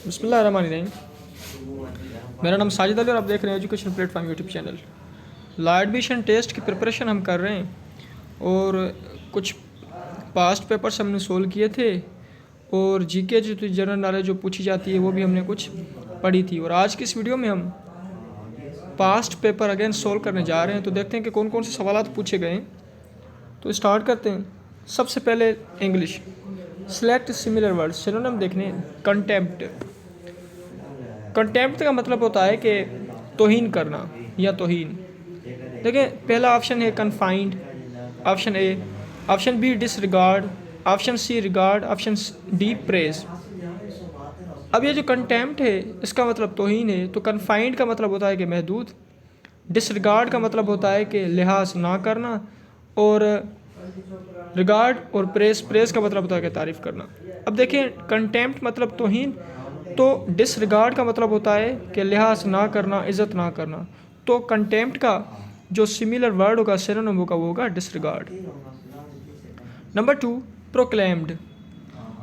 बिस्मिल्लाहिर्रहमानिर्रहीम। मेरा नाम साजिद अली और आप देख रहे हैं education platform YouTube channel. Law admission test की प्रिपरेशन हम कर रहे हैं और कुछ पास्ट पेपर्स हमने सोल्व किए थे और जीके जो जनरल नॉलेज जो पूछी जाती है वो भी हमने कुछ पढ़ी थी। और आज की इस वीडियो में हम पास्ट पेपर अगेन सोल्व करने जा रहे हैं। तो देखते हैं कि कौन कौन से सवाल पूछे गए हैं। तो स्टार्ट करते हैं। सबसे पहले English, select similar words. Synonym देखने, कंटेम्प्ट। कंटेम्प्ट का मतलब होता है कि तौहीन करना या तौहीन। देखिए पहला ऑप्शन है confined, option A. Option B disregard, option C regard, option D praise. अब ये जो कंटेम्प्ट है इसका मतलब तौहीन है, तो कन्फाइंड का मतलब होता है कि महदूद, डिसरिगार्ड का मतलब होता है कि लिहाज ना करना, और रिगार्ड और प्रेस का मतलब होता है कि तारीफ़ करना। अब देखिए कंटेम्प्ट मतलब तौहीन, तो डिसरिगार्ड का मतलब होता है कि लिहाज ना करना, इज़्ज़त ना करना। तो कंटेम्प्ट का जो सिमिलर वर्ड होगा, सिनोनिम होगा, वो होगा डिसरिगार्ड। Number 2, proclaimed.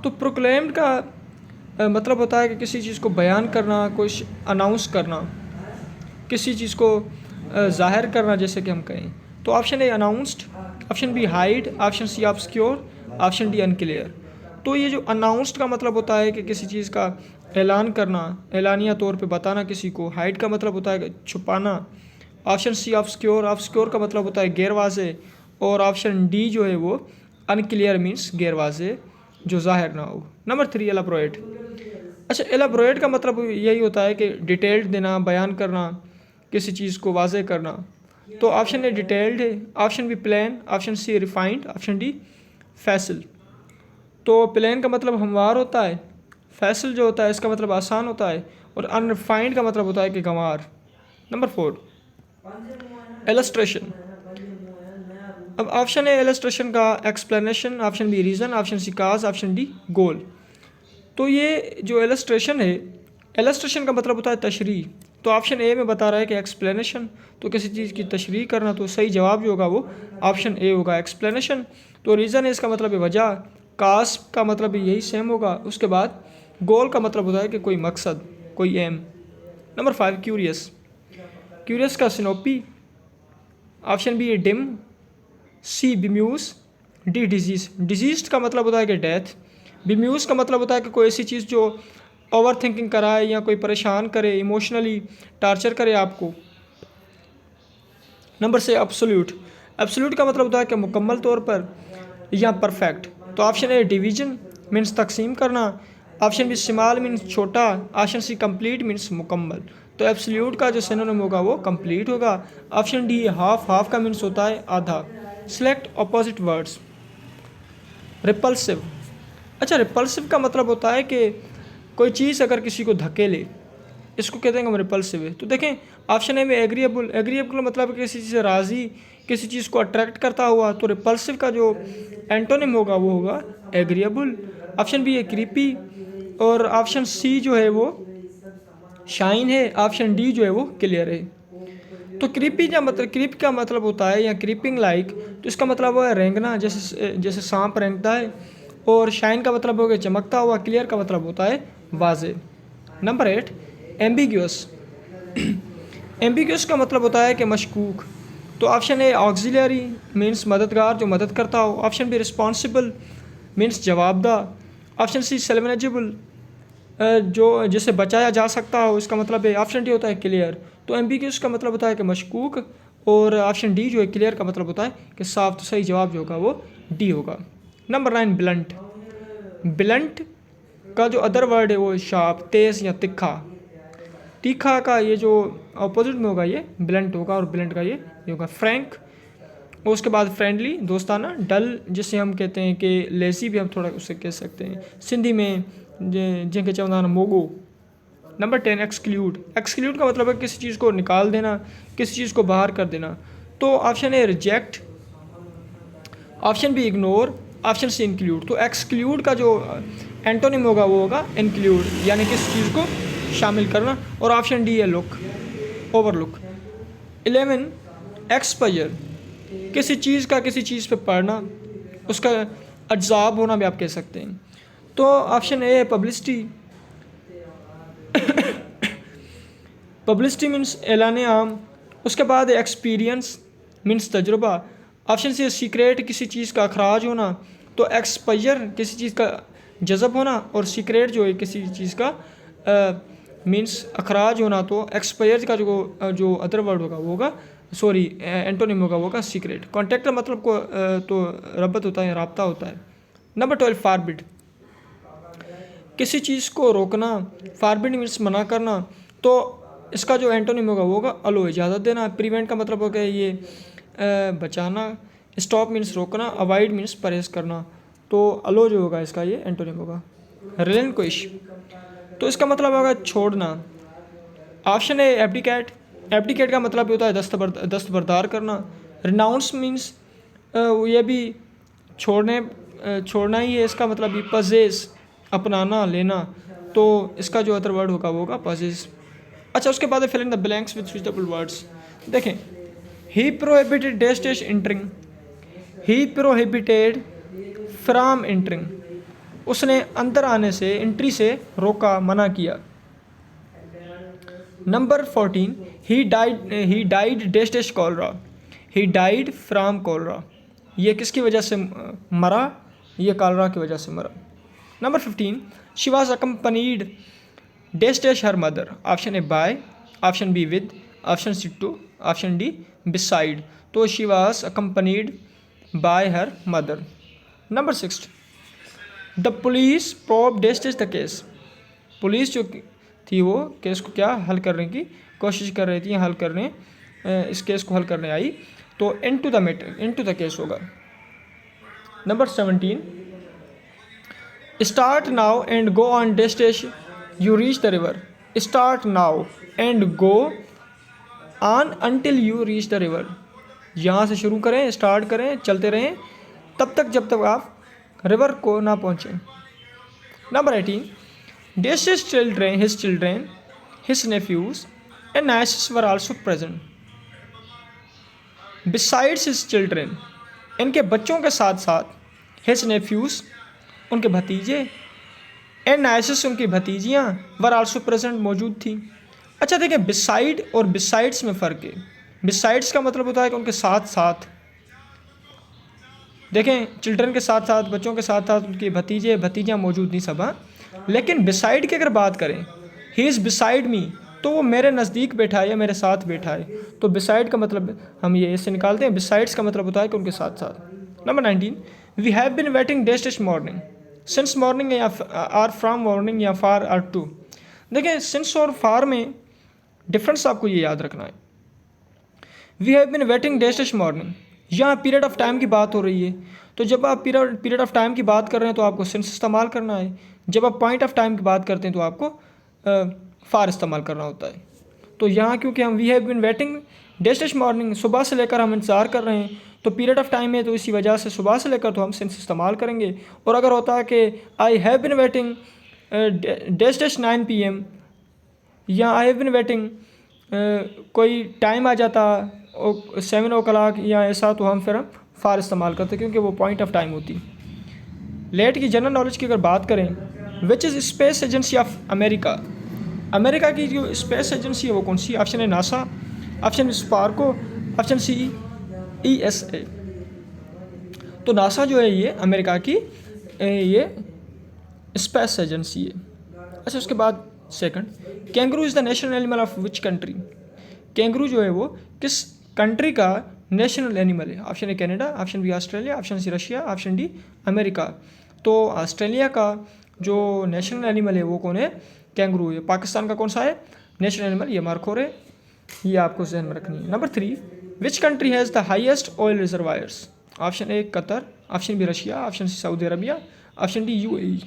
तो प्रोक्लेम्ड का मतलब होता है कि किसी चीज़ को बयान करना, कुछ अनाउंस करना, किसी चीज़ को ज़ाहिर करना, जैसे कि हम कहें। तो option A announced, option B hide, option C obscure, option D unclear. तो ये जो अनाउंस्ड का मतलब होता है कि किसी चीज़ का ऐलान करना, एलानिया तौर पे बताना किसी को। हाइड का मतलब होता है छुपाना। ऑप्शन सी ऑब्सक्योर, ऑब्सक्योर का मतलब होता है गैर वाज़े। और ऑप्शन डी जो है वो अनक्लियर मीन्स गैर वाज़े, जो ज़ाहिर ना हो। Number 3, elaborate. अच्छा, एलाबोरेट का मतलब यही होता है कि डिटेल्ड देना, बयान करना, किसी चीज़ को वाज़े करना। तो ऑप्शन ए डिटेल्ड है, option B plan, option C refined, option D facile. तो प्लान का मतलब हमवार होता है, फैसल जो होता है इसका मतलब आसान होता है, और अनरिफाइंड का मतलब होता है कि गंवार। Number 4, illustration. अब ऑप्शन ए एलस्ट्रेशन का explanation, option B reason, option C cause, option D goal. तो ये जो एलस्ट्रेशन है, एलस्ट्रेशन का मतलब होता है तशरीह। तो ऑप्शन ए में बता रहा है कि एक्सप्लेनेशन, तो किसी चीज़ की तशरीह करना। तो सही जवाब जो होगा वो ऑप्शन ए होगा, एक्सप्लेनेशन। तो रीज़न है इसका मतलब है वजह, कास का मतलब भी यही सेम होगा। उसके बाद गोल का मतलब होता है कि कोई मकसद, कोई एम। Number 5, curious. क्यूरियस का synonym, option B a dim, C bemuse, D disease. Disease का मतलब होता है कि डेथ। बिम्यूज़ का मतलब होता है कि कोई ऐसी चीज़ जो ओवर थिंकिंग कराए या कोई परेशान करे, इमोशनली टार्चर करे आपको। नंबर से एब्सोल्यूट। एब्सोल्यूट का मतलब होता है कि मुकम्मल तौर पर या परफेक्ट। तो ऑप्शन ए डिवीजन मीन्स तकसीम करना, ऑप्शन बी स्मॉल मीन्स छोटा, ऑप्शन सी कंप्लीट मीन्स मुकम्मल। तो एब्सोल्यूट का जो सिनोनिम होगा वो कंप्लीट होगा। ऑप्शन डी हाफ, हाफ का मीन्स होता है आधा। Select opposite words. रिपल्सिव। अच्छा, रिपल्सिव का मतलब होता है कि कोई चीज़ अगर किसी को धकेले, इसको कहते हैं हम रिपल्सिव है। तो देखें ऑप्शन ए में एग्रीएबल। एग्रीएबल का मतलब है किसी चीज़ से राज़ी, किसी चीज़ को अट्रैक्ट करता हुआ। तो रिपल्सिव का जो एंटोनिम होगा वो होगा एग्रीएबल। ऑप्शन बी है क्रीपी, और ऑप्शन सी जो है वो शाइन है, ऑप्शन डी जो है वो क्लियर है। तो क्रीपी का मतलब, क्रीप का मतलब होता है या क्रीपिंग लाइक, तो इसका मतलब है रेंगना, जैसे जैसे सांप रेंगता है। और शाइन का मतलब हो गया चमकता हुआ, क्लियर का मतलब होता है वाजे। Number 8, ambiguous. एम्बिग्यूस का मतलब होता है कि मशकूक। तो ऑप्शन ए ऑक्सिलरी मीन्स मददगार, जो मदद करता हो। ऑप्शन बी रिस्पॉन्सिबल मीन्स जवाबदाह। ऑप्शन सी सेल्वनेजेबल, जो जिसे बचाया जा सकता हो, इसका मतलब है। ऑप्शन डी होता है क्लियर। तो एम्बिग्यूस का मतलब होता है कि मशकूक, और ऑप्शन डी जो है क्लियर का मतलब होता है कि साफ। तो सही जवाब जो होगा वो डी होगा। Number 9, blunt. ब्लंट का जो अदर वर्ड है वो शार्प, तेज़ या तिखा। तीखा का ये जो अपोजिट में होगा ये ब्लंट होगा, और ब्लंट का ये होगा फ्रैंक। और उसके बाद फ्रेंडली, दोस्ताना। डल जिसे हम कहते हैं कि लेसी भी हम थोड़ा उससे कह सकते हैं सिंधी में, जिनके चवंदा मोगो। Number 10, exclude. एक्सक्लूड का मतलब है किसी चीज़ को निकाल देना, किसी चीज़ को बाहर कर देना। तो option A reject, option B ignore, option C include. तो एक्सक्लूड का जो एंटोनिम होगा वो होगा इंक्लूड, यानी किसी चीज़ को शामिल करना। और ऑप्शन डी है लुक, ओवरलुक। 11, एक्सपायर। किसी चीज़ का किसी चीज़ पे पढ़ना, उसका अज्जाब होना भी आप कह सकते हैं। तो ऑप्शन ए है पब्लिसिटी, पब्लिसिटी मीन्स ऐलान आम। उसके बाद एक्सपीरियंस मीन्स तजुर्बा। ऑप्शन सी सीक्रेट किसी चीज़ का अखराज होना, तो एक्सपायर किसी चीज़ का जज़ब होना, और सीक्रेट जो है किसी चीज़ का मीन्स अखराज होना, तो एक्सपायर का जो अदर वर्ड होगा वो होगा, सॉरी एंटोनिम होगा वो होगा सीक्रेट। कॉन्टेक्ट का मतलब को तो रब्बत होता है, राब्ता होता है। नंबर 12 फारबिड, किसी चीज़ को रोकना। फारबिड मीन्स मना करना, तो इसका जो एंटोनिम होगा वो होगा अलो, इजाज़त देना। प्रिवेंट का मतलब होगा ये बचाना। स्टॉप मीन्स रोकना। अवॉइड मीन्स परहेज करना, तो अलो जो होगा इसका ये एंटोनिम होगा। रिलिंक्विश, तो इसका मतलब होगा छोड़ना। ऑप्शन है एब्डिकेट। एब्डिकेट का मतलब होता है दस्तबरदार करना। रिनाउंस मीन्स ये भी छोड़ना ही है, इसका मतलब भी। पजेस अपनाना, लेना, तो इसका जो अदर वर्ड होगा वो होगा पजेस। अच्छा, उसके बाद fill in the blanks with suitable words. देखें, he prohibited dash dash entering, he prohibited from entering, उसने अंदर आने से, एंट्री से रोका, मना किया। Number 14 he died dash dash cholera, he died from cholera, ये किसकी वजह से मरा, ये कॉलरा की वजह से मरा। Number 15 she was accompanied dash dash her mother. Option A by, option B with, option C to, option D beside, तो she was accompanied by her mother. Number 6 the police probe dash dash the case, police जो थी वो case को क्या हल करने की कोशिश कर रही थी, हल करने इस केस को हल करने आई, तो into the matter, into the case होगा। Number 17 start now and go on dash dash you reach the river, start now and go on until you reach the river, यहाँ से शुरू करें, स्टार्ट करें, चलते रहें तब तक जब तक आप रिवर को ना पहुँचें। Number 18 dash his children, his nephews and nieces were also present. Besides his children, इनके बच्चों के साथ साथ his nephews, उनके भतीजे, and nieces, उनकी भतीजियाँ, were also present, मौजूद थी। अच्छा देखिए, beside और besides में फ़र्क है। besides का मतलब होता है कि उनके साथ साथ, देखें चिल्ड्रन के साथ साथ, बच्चों के साथ साथ उनके भतीजे भतीजियाँ मौजूद नहीं सब, हाँ। लेकिन बिसाइड की अगर बात करें, ही इज़ बिसाइड मी, तो वो मेरे नज़दीक बैठा है या मेरे साथ बैठा है, तो बिसाइड का मतलब हम ये इससे निकालते हैं। बिसाइड्स का मतलब होता है कि उनके साथ साथ। Number 19 we have been waiting dash dash morning, since morning या आर फ्रॉम मॉर्निंग या फार आर टू। देखिए, सिंस और फार में डिफरेंस आपको ये याद रखना है। We have been waiting dash dash morning, यहाँ पीरियड ऑफ टाइम की बात हो रही है, तो जब आप पीरियड ऑफ टाइम की बात कर रहे हैं तो आपको सिंस इस्तेमाल करना है। जब आप पॉइंट ऑफ टाइम की बात करते हैं तो आपको फार इस्तेमाल करना होता है। तो यहाँ क्योंकि हम we have been waiting dash dash morning, सुबह से लेकर हम इंतज़ार कर रहे हैं, तो पीरियड ऑफ टाइम है, तो इसी वजह से सुबह से लेकर तो हम सिंस इस्तेमाल करेंगे। और अगर होता है कि I have been waiting dash dash 9 PM, या आई हैव बिन वेटिंग कोई टाइम आ जाता 7 o'clock या ऐसा, तो हम फिर फार इस्तेमाल करते क्योंकि वो पॉइंट ऑफ टाइम होती। लेट की जनरल नॉलेज की अगर बात करें, which is space agency of America, America की जो स्पेस एजेंसी है वो कौन सी? ऑप्शन है NASA, option B SUPARCO, option C ESA। तो नासा जो है ये अमेरिका की ये स्पेस एजेंसी है। अच्छा, उसके बाद second, kangaroo is the national animal of which country, kangaroo जो है वो किस कंट्री का नेशनल एनिमल है? Option A Canada, option B Australia, option C Russia, option D America. तो ऑस्ट्रेलिया का जो नेशनल एनिमल है वो कौन है? कैंगरू है। पाकिस्तान का कौन सा है नेशनल एनिमल? ये मार्खोर है, ये आपको जहन में रखनी है। Number 3 which country has the highest oil reservoirs? Option A Qatar, option B Russia, option C Saudi Arabia, option D UAE।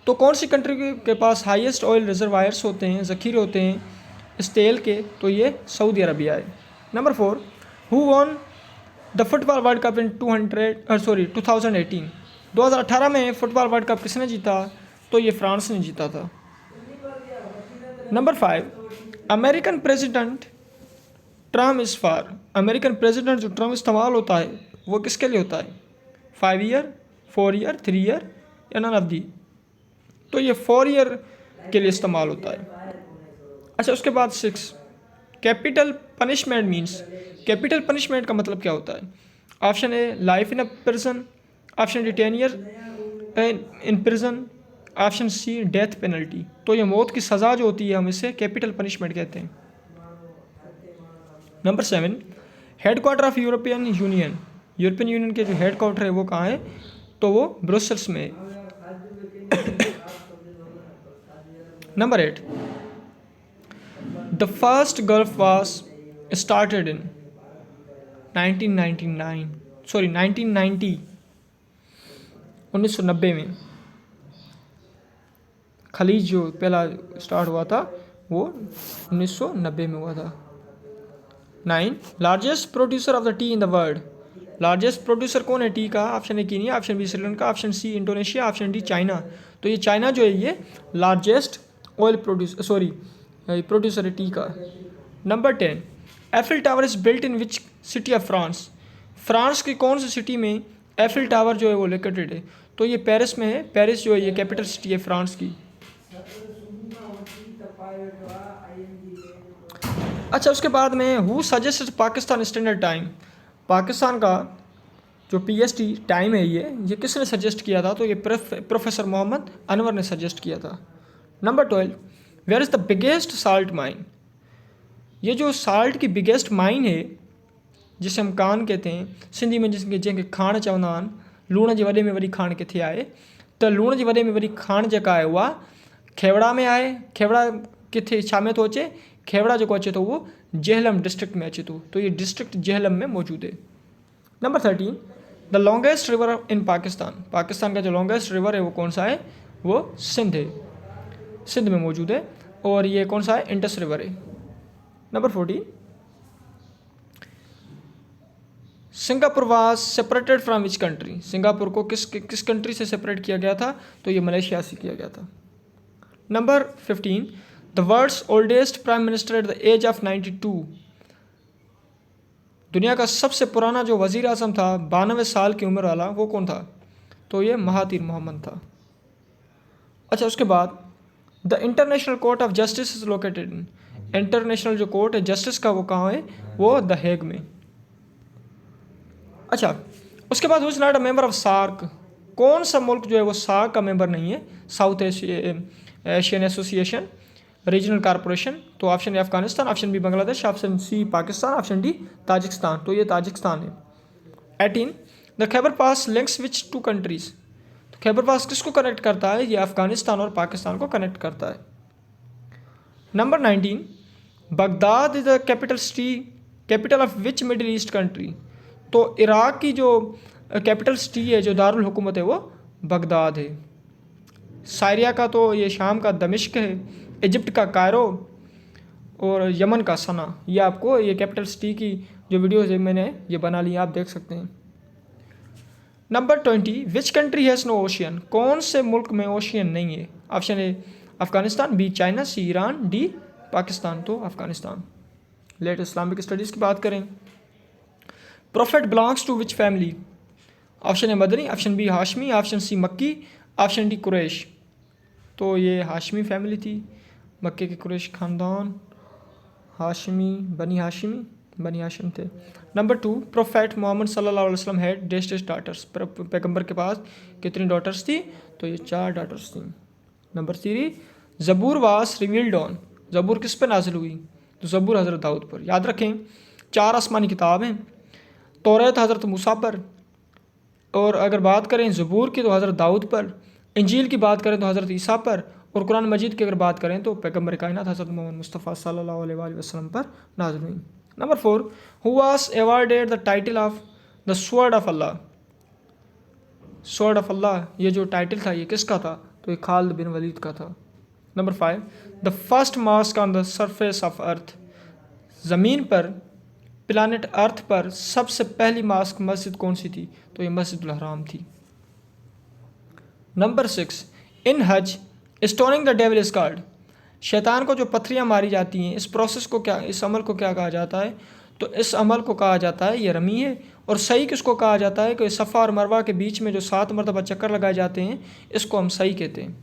तो कौन सी कंट्री के पास हाईएस्ट ऑयल रिजर्वायर्स होते हैं, ज़ख़ीरे होते हैं इस तेल के? तो ये सऊदी अरबिया है। Number 4 who won the football World Cup in 2018, 2018 में फुटबॉल वर्ल्ड कप किसने जीता? तो ये फ्रांस ने जीता था। Number 5 American president term is for, American president जो टर्म इस्तेमाल होता है वो किसके लिए होता है? 5 ईयर, 4 ईयर, 3 ईयर या नन ऑफ दी? तो ये 4 ईयर के लिए इस्तेमाल होता है। अच्छा, उसके बाद 6 capital punishment means, capital punishment का मतलब क्या होता है? Option A life in a prison, option D 10 year in prison, option C death penalty. तो ये मौत की सज़ा जो होती है हम इसे कैपिटल पनिशमेंट कहते हैं। Number 7 head quarter of European union, European union के जो हेड क्वार्टर है वो कहाँ है? तो वो ब्रुसेल्स में है। Number 8 the first gulf war started in 1999 sorry 1990 1990 में खलीज जो पहला स्टार्ट हुआ था वो 1990 में हुआ था। 9 largest producer of the tea in the world, largest producer कौन है टी का? Option A Kenya, option B Sri Lanka, option C Indonesia, option D China. तो ये चाइना जो है ये लार्जेस्ट ऑयल प्रोड्यूसर है टी का। Number 10 Eiffel Tower is built in which city of France, France की कौन सी सिटी में एफिल टावर जो है वो लोकेटेड है? तो ये पेरिस में है, पेरिस जो है ये कैपिटल सिटी है फ्रांस की। अच्छा, उसके बाद में who suggested Pakistan standard time, Pakistan का जो पीएसटी टाइम है ये किसने सजेस्ट किया था? तो ये प्रोफेसर मोहम्मद अनवर ने सजेस्ट किया था। Number 12 where is the biggest salt mine, ये जो साल्ट की बिगेस्ट माइन है जिसे हम कान कहते हैं सिंधी में, जिसके जंहिंखे खाण चवंदा आहिनि, लूण जे वॾे में वॾी खाण किथे आहे? त लूण जे वॾे में वॾी खाण जेका आहे उहा खेवड़ा में आहे। खेवड़ा किथे छा में थो अचे? खेवड़ा जेको अचे थो उहो जेहलम डिस्ट्रिक्ट में अचे थो, तो ये डिस्ट्रिक्ट जेहलम में मौजूद है। Number 13 the longest river in Pakistan, Pakistan का जो लॉन्गेस्ट रिवर है वो कौन सा है? वो सिंध है, सिंध में मौजूद है। और ये कौन सा है? इंडस रिवर है। Number 14 Singapore was separated from which country, Singapore को किस कंट्री से सेपरेट किया गया था? तो ये मलेशिया से किया गया था। Number 15 the world's oldest prime minister at the age of 92, दुनिया का सबसे पुराना जो वज़ीर आज़म था 92 साल की उम्र वाला वो कौन था? तो ये महातीर मोहम्मद था। अच्छा, उसके बाद the international court of justice is located in, international जो कोर्ट है जस्टिस का वो कहाँ है? वो द हेग में। अच्छा, उसके बाद who's not a member of SAARC, कौन सा मुल्क जो है वो सार्क का मेंबर नहीं है? South Asian Association Regional Corporation. तो option A Afghanistan, option B Bangladesh, option C Pakistan, option D Tajikistan. तो ये ताजिकिस्तान है। 18 the Khyber pass links which two countries, तो खैबर पास किसको कनेक्ट करता है? ये अफगानिस्तान और पाकिस्तान को कनेक्ट करता है। Number 19 Baghdad is the capital city, capital of which middle east country, तो इराक की जो कैपिटल सिटी है जो दारुल हुकूमत है वो बगदाद है। सीरिया का तो ये शाम का दमिश्क है, इजिप्ट का कायरो और यमन का सना। ये आपको ये कैपिटल सिटी की जो वीडियोज़ है मैंने ये बना ली, आप देख सकते हैं। Number 20 which country has no ocean, कौन से मुल्क में ओशियन नहीं है? Option A Afghanistan, B China, C Iran, D Pakistan. तो अफगानिस्तान। लेट इस्लामिक स्टडीज़ की बात करें, prophet belongs to which family? Option A Madani, option B Hashmi, option C Makki, option D Quraish. तो ये हाशमी फैमिली थी, मक्के के कुरैश ख़ानदान, हाशमी बनी हाशिम थे। नंबर 2 प्रोफेट मोहम्मद सल्लल्लाहु अलैहि वसल्लम हैड डेस्ट डाटर्स, पैगंबर के पास कितनी डॉटर्स थी? तो ये 4 डॉटर्स थी। नंबर 3 ज़बूर वास रिवील्ड ऑन, ज़बूर किस पे नाजिल हुई? तो ज़बूर हज़रत दाऊद पर। याद रखें 4 आसमानी किताब हैं, तौरात हज़रत मूसा पर, और अगर बात करें ज़बूर की तो हज़रत दाऊद पर, इंजील की बात करें तो हज़रत ईसा पर, और कुरान मजीद की अगर बात करें तो पैगंबर कायनात हज़रत मोहम्मद मुस्तफ़ा सल्लल्लाहु अलैहि वसल्लम पर नाज़िल हुई। Number 4 who was awarded the title of the sword of Allah, sword of Allah ये जो टाइटल था ये किसका था? तो ये खालिद बिन वलीद का था। Number 5 the first mosque on the surface of earth, ज़मीन पर प्लानट अर्थ पर सबसे पहली मॉस्क मस्जिद कौन सी थी? तो ये मस्जिदुल हराम थी। नंबर 6 इन हज stoning the devil is called, शैतान को जो पत्थरियाँ मारी जाती हैं इस प्रोसेस को क्या, इस अमल को क्या कहा जाता है? तो इस अमल को कहा जाता है ये रमी है। और सही किसको कहा जाता है? कि सफ़ा और मरवा के बीच में जो 7 मरतबा चक्कर लगाए जाते हैं इसको हम सही कहते हैं।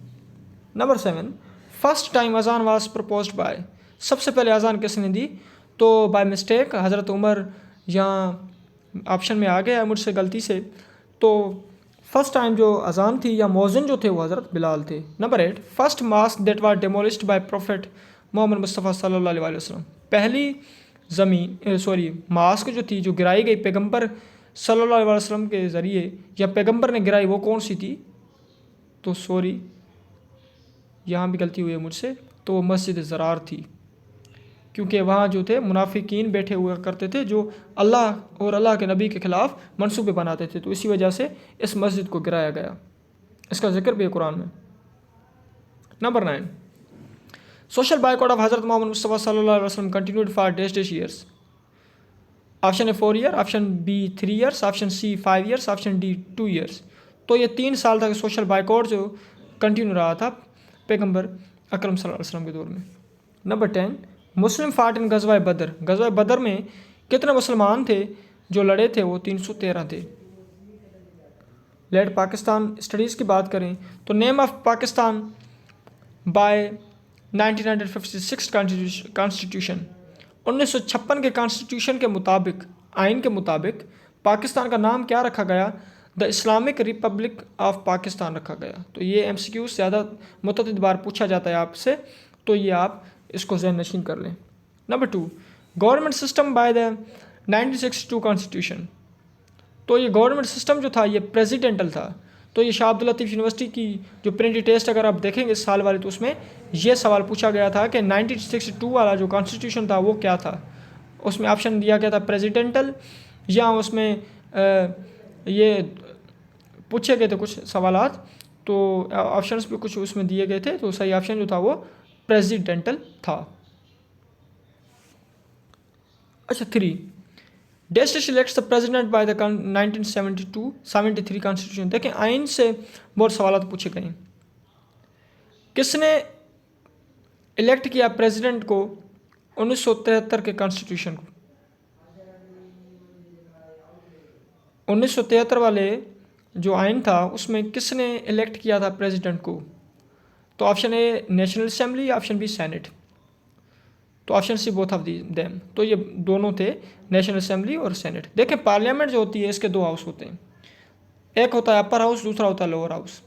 नंबर 7 फर्स्ट टाइम अजान वाज प्रपोज्ड बाय, सबसे पहले अजान किसने दी? तो बाय मिस्टेक हज़रत उमर यहाँ ऑप्शन में आ गया मुझसे गलती से। तो फर्स्ट टाइम जो अजान थी या मौज़िन जो थे वो हज़रत बिलाल थे। Number 8, first mosque that was demolished by prophet Muhammad Mustafa सल्लल्लाहु अलैहि वसल्लम, पहली मास्क जो थी जो गिराई गई पैगंबर सल्लल्लाहु अलैहि वसल्लम के ज़रिए या पैगंबर ने गिराई, वो कौन सी थी? तो यहाँ भी गलती हुई है मुझसे, तो वो मस्जिद ज़रार थी, क्योंकि वहाँ जो थे मुनाफिकीन बैठे हुआ करते थे जो अल्लाह और अल्लाह के नबी के ख़िलाफ़ मंसूबे बनाते थे, तो इसी वजह से इस मस्जिद को गिराया गया। इसका जिक्र भी है कुरान में। नंबर 9, सोशल बायकॉट ऑफ हज़रत मोहम्मद मुस्तफ़ा सल्लल्लाहु अलैहि वसल्लम continued for dash years. Option A 4 year, option B 3 years, option C 5 years, option D 2 years. तो ये 3 साल तक सोशल बायकॉट जो कंटिन्यू रहा था पैगंबर अकरम सल्लल्लाहु अलैहि वसल्लम के दौर में। नंबर 10, मुस्लिम फाट इन गज़वा बदर। गज़वा बदर में कितने मुसलमान थे जो लड़े थे? वो 313 थे। लेट पाकिस्तान स्टडीज़ की बात करें तो name of Pakistan by 1956 constitution, 1956 के कॉन्स्टिट्यूशन के मुताबिक, आइन के मुताबिक पाकिस्तान का नाम क्या रखा गया? The Islamic Republic of Pakistan रखा गया। तो ये MCQ ज़्यादा मुतअद्दिद बार पूछा जाता है आपसे, तो ये आप इसको ज़हन नशीन कर लें। Number 2, government system by the 1962 constitution. तो ये गवर्नमेंट सिस्टम जो था ये प्रेसिडेंटल था। तो ये शाह अब्दुल लतीफ़ यूनिवर्सिटी की जो प्रिंटेड टेस्ट अगर आप देखेंगे इस साल वाली, तो उसमें ये सवाल पूछा गया था कि 1962 वाला जो कॉन्स्टिट्यूशन था वो क्या था। उसमें ऑप्शन दिया गया था प्रेसिडेंटल, या उसमें ये पूछे गए थे कुछ सवालात, तो ऑप्शंस भी कुछ उसमें दिए गए थे, तो सही ऑप्शन जो था वो प्रेसिडेंटल था। अच्छा 3, dash selects the president by the 1973 constitution. देखें आइन से बहुत सवाल पूछे गए हैं। किसने इलेक्ट किया प्रेसिडेंट को 1973 के कॉन्स्टिट्यूशन को? 1973 वाले जो आइन था उसमें किसने इलेक्ट किया था प्रेसिडेंट को? तो option A national assembly, option B senate. तो option C both of them. तो ये दोनों थे, नेशनल असेंबली और सेनेट। देखें पार्लियामेंट जो होती है इसके 2 हाउस होते हैं, एक होता है अपर हाउस, दूसरा होता है लोअर हाउस।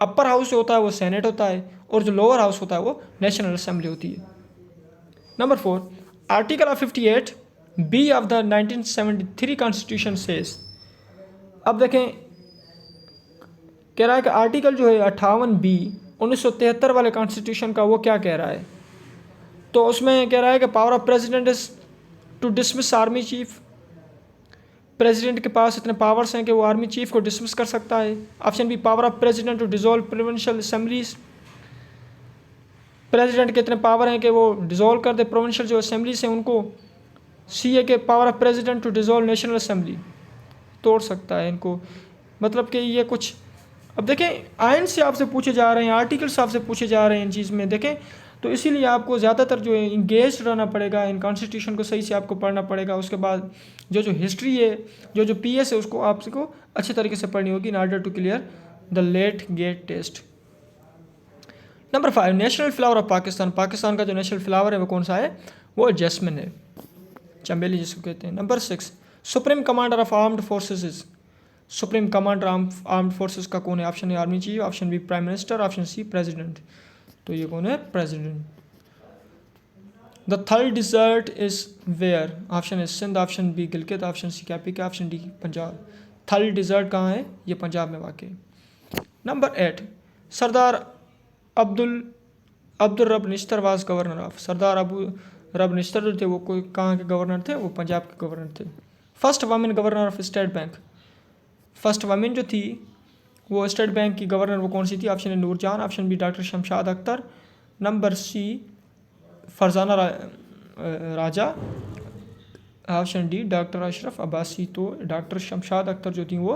अपर हाउस जो होता है वो सेनेट होता है, और जो लोअर हाउस होता है वो नेशनल असेंबली होती है। Number 4, article of 58 B of the 1973 constitution says. अब देखें कह रहा है कि आर्टिकल जो है 58B 1973 वाले कॉन्स्टिट्यूशन का वो क्या कह रहा है? तो उसमें कह रहा है कि power of president is to dismiss army chief. President के पास इतने पावर्स हैं कि वो आर्मी चीफ को डिसमिस कर सकता है। Option B, power of president to dissolve provincial assemblies. President के इतने पावर हैं कि वो डिसॉल्व कर दे प्रोविंशियल जो असेंबलीज हैं उनको। सी है कि power of president to dissolve national assembly, तोड़ सकता है इनको। मतलब कि ये कुछ, अब देखें आइन से आपसे पूछे जा रहे हैं, आर्टिकल से आपसे पूछे जा रहे हैं इन चीज़ में, देखें तो इसीलिए आपको ज़्यादातर जो है इंगेज रहना पड़ेगा, इन कॉन्स्टिट्यूशन को सही से आपको पढ़ना पड़ेगा। उसके बाद जो हिस्ट्री है, जो PS है, उसको आपको अच्छे तरीके से पढ़नी होगी in order to clear the late gate test. Number 5, national flower of Pakistan. Pakistan का जो नेशनल फ्लावर है वो कौन सा है? वो जैस्मिन है, चमेली जिसको कहते हैं। Number 6, supreme commander of armed forces is. Supreme commander armed forces का कौन है? Option A army chief, option B prime minister, option C president. तो ये कौन है? President. The Thal desert is where? Option A Sindh, option B Gilgit, option C KPK, option D Punjab. Thal desert कहाँ है? ये पंजाब में वाक़ है। नंबर 8, सरदार अब्दुल रब निश्तर वाज गवर्नर ऑफ। सरदार अबू रब निश्तर जो थे वो कोई कहाँ के गवर्नर थे? वो पंजाब के गवर्नर थे। First women governor of state bank. First women जो थी वो स्टेट बैंक की गवर्नर वो कौन सी थी? Option A Noorjahan, option B doctor Shamshad Akhtar, number C Farzana Raja, option D doctor Ashraf Abbasi. तो डॉक्टर शमशाद अख्तर जो थी वो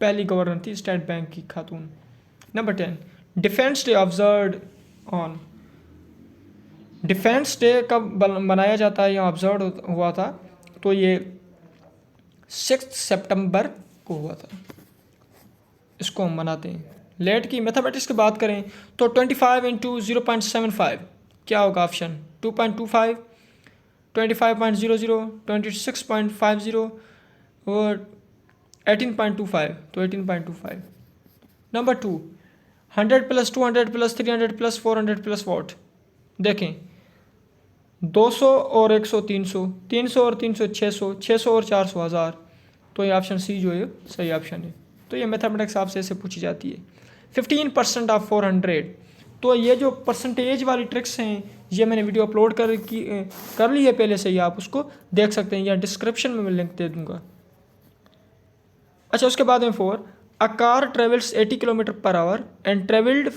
पहली गवर्नर थी स्टेट बैंक की खातून। Number 10, defence day observe on. Defence day कब मनाया जाता है या ऑब्जर्व हुआ था? तो ये 6 सितंबर को हुआ था, इसको हम मनाते हैं। लेट की मैथमेटिक्स की बात करें तो 25 × 0.75 क्या होगा ऑप्शन? 2.25, 25.00, 26.50 और 18.25, तो 18.25। Number 2, 100 plus 200 plus 300 plus 400 plus what. देखें 200 और 100 300, 300 और 300 600, 600 और 400 1000। तो ये ऑप्शन सी जो है सही ऑप्शन है। तो ये मैथमेटिक्स आपसे ऐसे पूछी जाती है। 15% ऑफ 400, तो ये जो परसेंटेज वाली ट्रिक्स हैं ये मैंने वीडियो अपलोड कर ली है पहले से ही, आप उसको देख सकते हैं या डिस्क्रिप्शन में मैं लिंक दे दूंगा। अच्छा, उसके बाद में 4, a car travels 80 kilometre per hour and travelled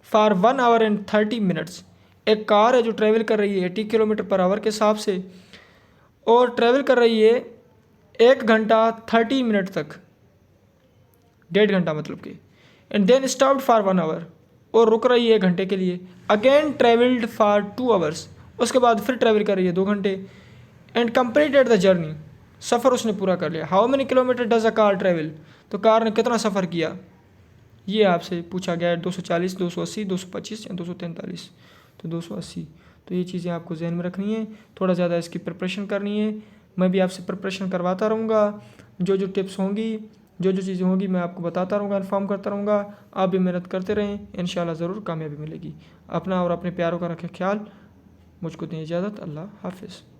for 1 our and 30 minutes. एक कार है जो ट्रेवल कर रही है 80 किलोमीटर पर आवर के हिसाब से और ट्रेवल कर रही है 1 घंटा 30 मिनट तक, 1.5 घंटा मतलब कि, and then stopped for 1 hour, और रुक रही है 1 घंटे के लिए। अगेन ट्रेवल्ड फॉर 2 आवर्स, उसके बाद फिर ट्रेवल कर रही है 2 घंटे, एंड कंप्लीटेड द जर्नी, सफ़र उसने पूरा कर लिया। How many kilometre does a car travel, तो कार ने कितना सफ़र किया, ये आपसे पूछा गया है। 240, 280, 225 या 243, तो 280। तो ये चीज़ें आपको जहन में रखनी है, थोड़ा ज़्यादा इसकी प्रिपरेशन करनी है। मैं भी आपसे प्रिपरेशन करवाता रहूँगा, जो जो टिप्स होंगी, जो जो चीज़ें होंगी मैं आपको बताता रहूँगा, इन्फॉर्म करता रहूँगा। आप भी मेहनत करते रहें, इंशाल्लाह ज़रूर कामयाबी मिलेगी। अपना और अपने प्यारों का रखें ख्याल। मुझको दें इजाज़त। अल्लाह हाफिज़।